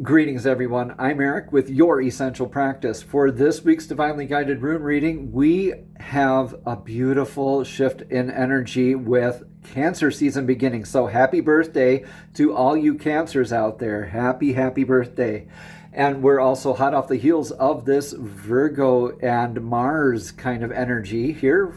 Greetings, everyone. I'm Eric with Your Essential Practice. For this week's Divinely Guided Rune reading, we have a beautiful shift in energy with Cancer season beginning. So happy birthday to all you Cancers out there. Happy birthday. And we're also hot off the heels of this Virgo and Mars kind of energy here.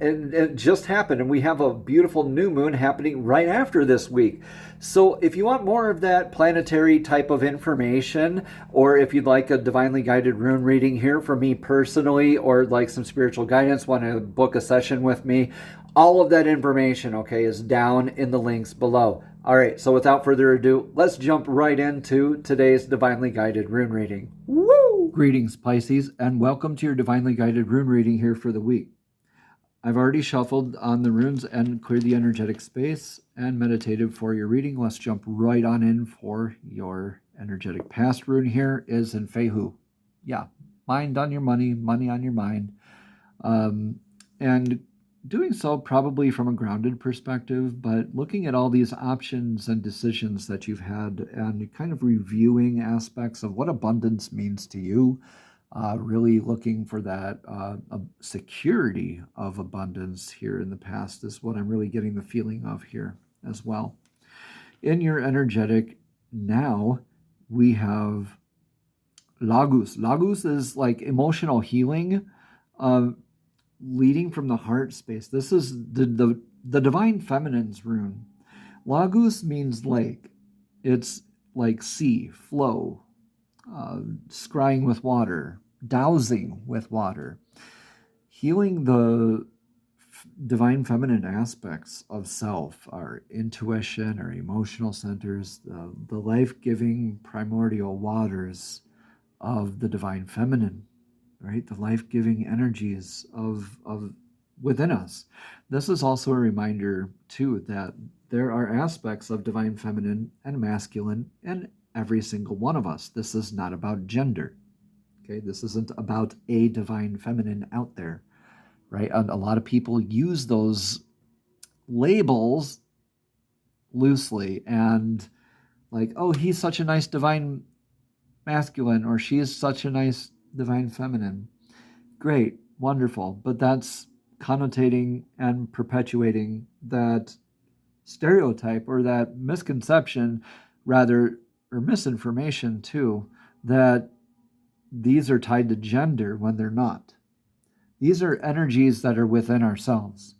And it just happened, and we have a beautiful new moon happening right after this week. So if you want more of that planetary type of information, or if you'd like a divinely guided rune reading here from me personally, or like some spiritual guidance, want to book a session with me, all of that information, okay, is down in the links below. All right, so without further ado, let's jump right into today's divinely guided rune reading. Woo! Greetings, Pisces, and welcome to your divinely guided rune reading here for the week. I've already shuffled on the runes and cleared the energetic space and meditated for your reading. Let's jump right on in for your energetic past rune here is in Fehu. Yeah, mind on your money, money on your mind. And doing so probably from a grounded perspective, but looking at all these options and decisions that you've had and kind of reviewing aspects of what abundance means to you. Really looking for that security of abundance here in the past is what I'm really getting the feeling of here as well. In your energetic now, we have Lagus. Lagus is like emotional healing, leading from the heart space. This is the divine feminine's rune. Lagus means lake. It's like sea, flow. Scrying with water, dowsing with water, healing the divine feminine aspects of self, our intuition, our emotional centers, the life-giving primordial waters of the divine feminine, right? The life-giving energies of within us. This is also a reminder, too, that there are aspects of divine feminine and masculine and every single one of us. This is not about gender. Okay, this isn't about a divine feminine out there, right? And a lot of people use those labels loosely and like, oh, he's such a nice divine masculine, or she is such a nice divine feminine. Great, wonderful, but that's connotating and perpetuating that stereotype or that misconception, rather, or misinformation too, that these are tied to gender when they're not. These are energies that are within ourselves,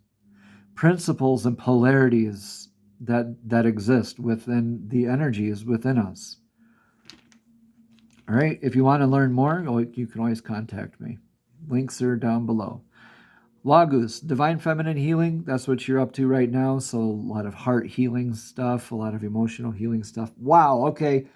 principles and polarities that exist within the energies within us. All right, if you want to learn more, you can always contact me. Links are down below. Lagus, divine feminine healing, that's what you're up to right now. So a lot of heart healing stuff, a lot of emotional healing stuff. Wow, okay.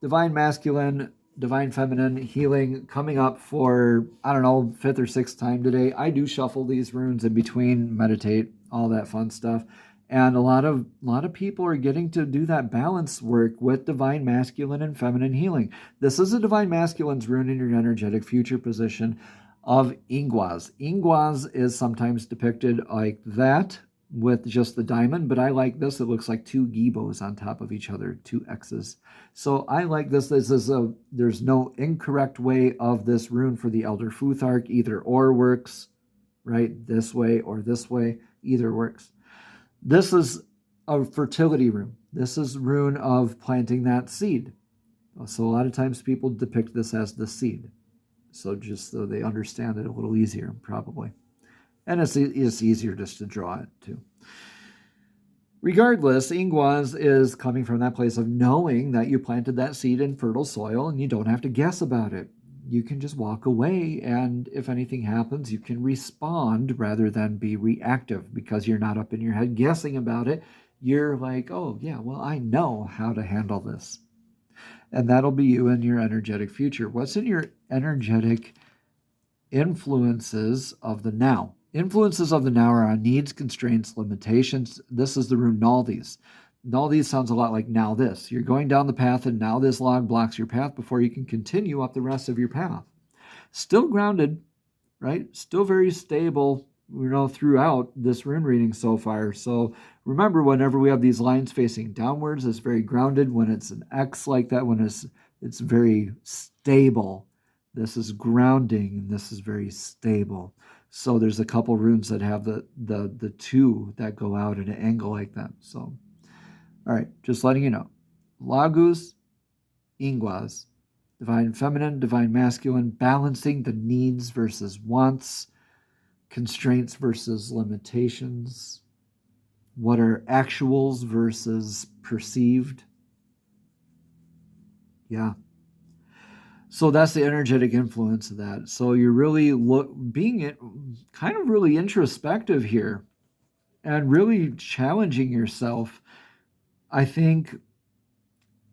Divine masculine, divine feminine healing coming up for, I don't know, 5th or 6th time today. I do shuffle these runes in between, meditate, all that fun stuff. And a lot of people are getting to do that balance work with divine masculine and feminine healing. This is a divine masculine's rune in your energetic future position of Ingwaz. Ingwaz is sometimes depicted like that with just the diamond, but I like this. It looks like 2 gibos on top of each other, 2 X's. So I like this. There's no incorrect way of this rune for the Elder Futhark. Either or works, right? This way or this way, either works. This is a fertility rune. This is rune of planting that seed. So a lot of times people depict this as the seed. So just so they understand it a little easier, probably. And it's easier just to draw it, too. Regardless, Ingwaz is coming from that place of knowing that you planted that seed in fertile soil and you don't have to guess about it. You can just walk away, and if anything happens, you can respond rather than be reactive because you're not up in your head guessing about it. You're like, oh, yeah, well, I know how to handle this. And that'll be you in your energetic future. What's in your energetic influences of the now? Influences of the now are on needs, constraints, limitations. This is the rune Naldis. Naldis sounds a lot like now this. You're going down the path and now this log blocks your path before you can continue up the rest of your path. Still grounded, right? Still very stable, throughout this rune reading so far. So remember, whenever we have these lines facing downwards, it's very grounded. When it's an X like that, when it's It's very stable. This is grounding, and this is very stable. So there's a couple runes that have the two that go out at an angle like that. So, all right, just letting you know. Lagus, Inguas, divine feminine, divine masculine, balancing the needs versus wants, constraints versus limitations. What are actuals versus perceived? Yeah. So that's the energetic influence of that. So you're really being kind of really introspective here and really challenging yourself. I think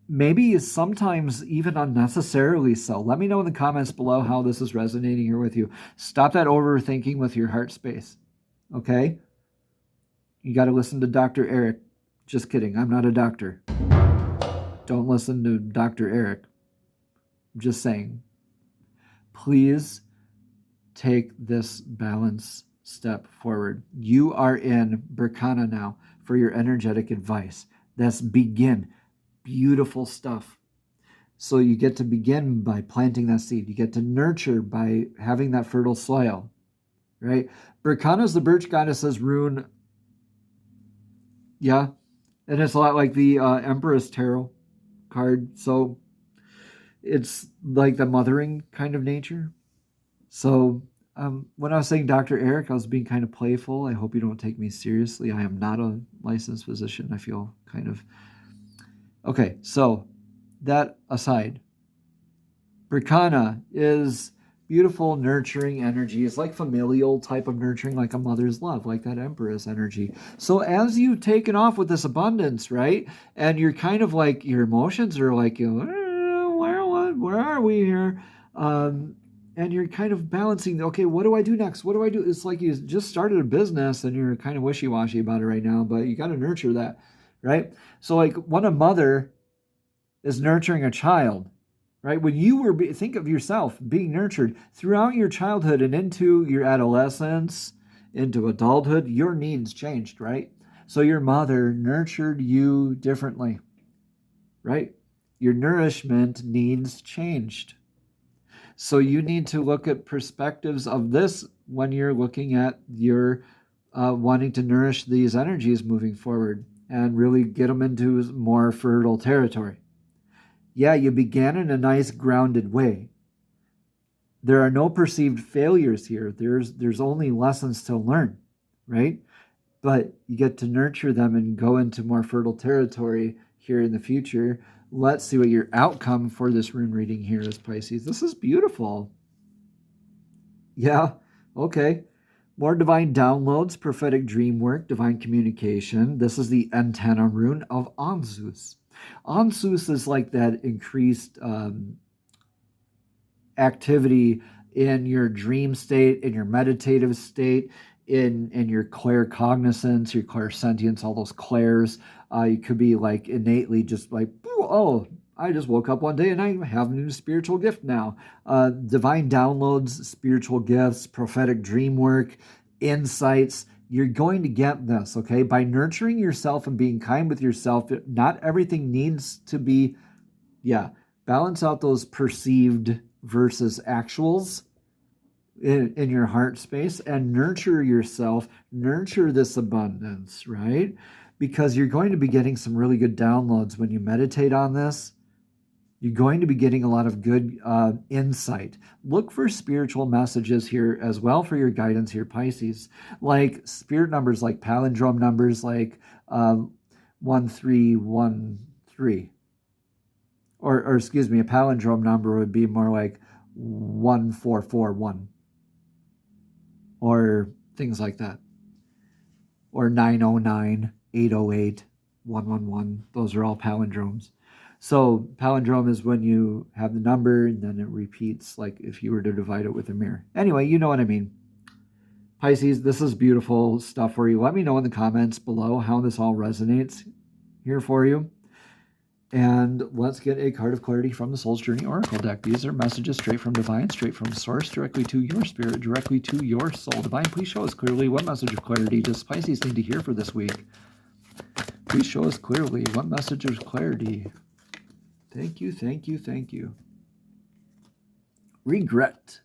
maybe sometimes even unnecessarily so. Let me know in the comments below how this is resonating here with you. Stop that overthinking with your heart space. Okay? You got to listen to Dr. Eric. Just kidding. I'm not a doctor. Don't listen to Dr. Eric. I'm just saying. Please take this balance step forward. You are in Berkana now for your energetic advice. That's begin. Beautiful stuff. So you get to begin by planting that seed. You get to nurture by having that fertile soil, right? Berkana is the birch goddess's rune. Yeah. And it's a lot like the Empress Tarot card. So it's like the mothering kind of nature. So when I was saying Dr. Eric, I was being kind of playful. I hope you don't take me seriously. I am not a licensed physician. I feel kind of... Okay, so that aside, Berkana is beautiful, nurturing energy. It's like familial type of nurturing, like a mother's love, like that Empress energy. So as you've taken off with this abundance, right, and you're kind of like, your emotions are like, where are we here? And you're kind of balancing, okay, what do I do next? What do I do? It's like you just started a business and you're kind of wishy-washy about it right now, but you got to nurture that, right? So like when a mother is nurturing a child, right? When you were, think of yourself being nurtured throughout your childhood and into your adolescence, into adulthood, your needs changed, right? So your mother nurtured you differently, right? Your nourishment needs changed. So you need to look at perspectives of this when you're looking at your wanting to nourish these energies moving forward and really get them into more fertile territory. Yeah, you began in a nice grounded way. There are no perceived failures here. There's only lessons to learn, right? But you get to nurture them and go into more fertile territory here in the future. Let's see what your outcome for this rune reading here is, Pisces. This is beautiful. Yeah, okay. More divine downloads, prophetic dream work, divine communication. This is the antenna rune of Anzus. Anzus is like that increased activity in your dream state, in your meditative state, in your claircognizance, your clairsentience, all those clairs. You could be like innately just like, oh, I just woke up one day and I have a new spiritual gift now. Divine downloads, spiritual gifts, prophetic dream work, insights. You're going to get this, okay? By nurturing yourself and being kind with yourself, not everything needs to be, balance out those perceived versus actuals in your heart space and nurture yourself, nurture this abundance, right? Because you're going to be getting some really good downloads when you meditate on this. You're going to be getting a lot of good insight. Look for spiritual messages here as well for your guidance here, Pisces. Like spirit numbers, like palindrome numbers, like 1313. Or excuse me, a palindrome number would be more like 1441. Or things like that. Or 909, 808, 111. Those are all palindromes. So palindrome is when you have the number and then it repeats, like if you were to divide it with a mirror. Anyway, you know what I mean. Pisces, this is beautiful stuff for you. Let me know in the comments below how this all resonates here for you. And let's get a card of clarity from the Soul's Journey Oracle deck. These are messages straight from Divine, straight from Source, directly to your spirit, directly to your soul. Divine, please show us clearly what message of clarity does Pisces need to hear for this week. Please show us clearly what message of clarity Thank you, thank you, thank you. Regret.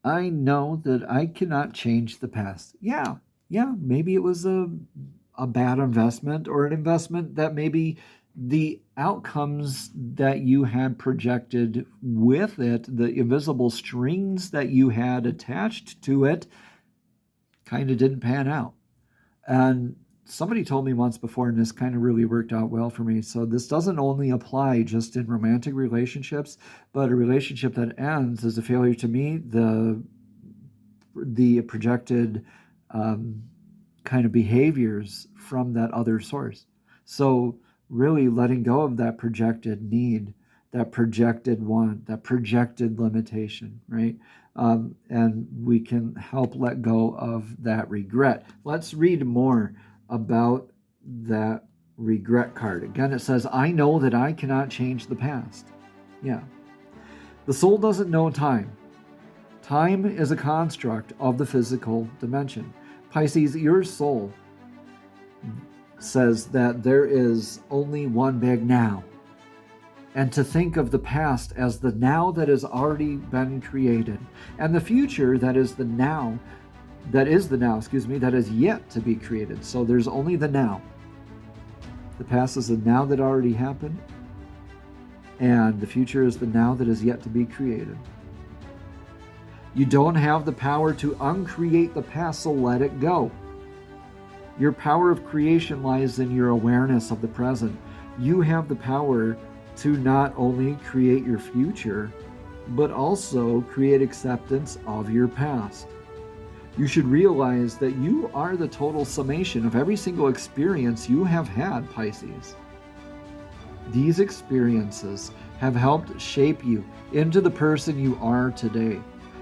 I know that I cannot change the past. Yeah, maybe it was a bad investment, or an investment that maybe the outcomes that you had projected with it, the invisible strings that you had attached to it, kind of didn't pan out. And somebody told me once before, and this kind of really worked out well for me. So this doesn't only apply just in romantic relationships, but a relationship that ends is a failure to meet the projected kind of behaviors from that other source. So really letting go of that projected need, that projected want, that projected limitation, right? And we can help let go of that regret. Let's read more about that regret card. Again, it says, I know that I cannot change the past. Yeah. The soul doesn't know time. Time is a construct of the physical dimension. Pisces, your soul says that there is only one big now. And to think of the past as the now that has already been created, and the future that is the now, that is yet to be created. So there's only the now. The past is the now that already happened, and the future is the now that is yet to be created. You don't have the power to uncreate the past, so let it go. Your power of creation lies in your awareness of the present. You have the power to not only create your future, but also create acceptance of your past. You should realize that you are the total summation of every single experience you have had, Pisces. These experiences have helped shape you into the person you are today.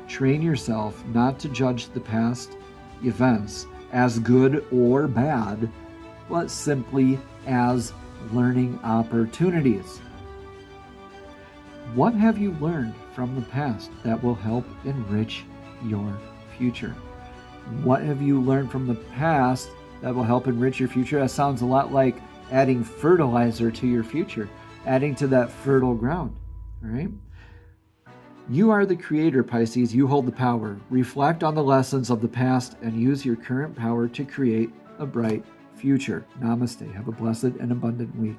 Train yourself not to judge the past events as good or bad, but simply as learning opportunities. What have you learned from the past that will help enrich your future? What have you learned from the past that will help enrich your future? That sounds a lot like adding fertilizer to your future, adding to that fertile ground, right? You are the creator, Pisces. You hold the power. Reflect on the lessons of the past and use your current power to create a bright future. Namaste. Have a blessed and abundant week.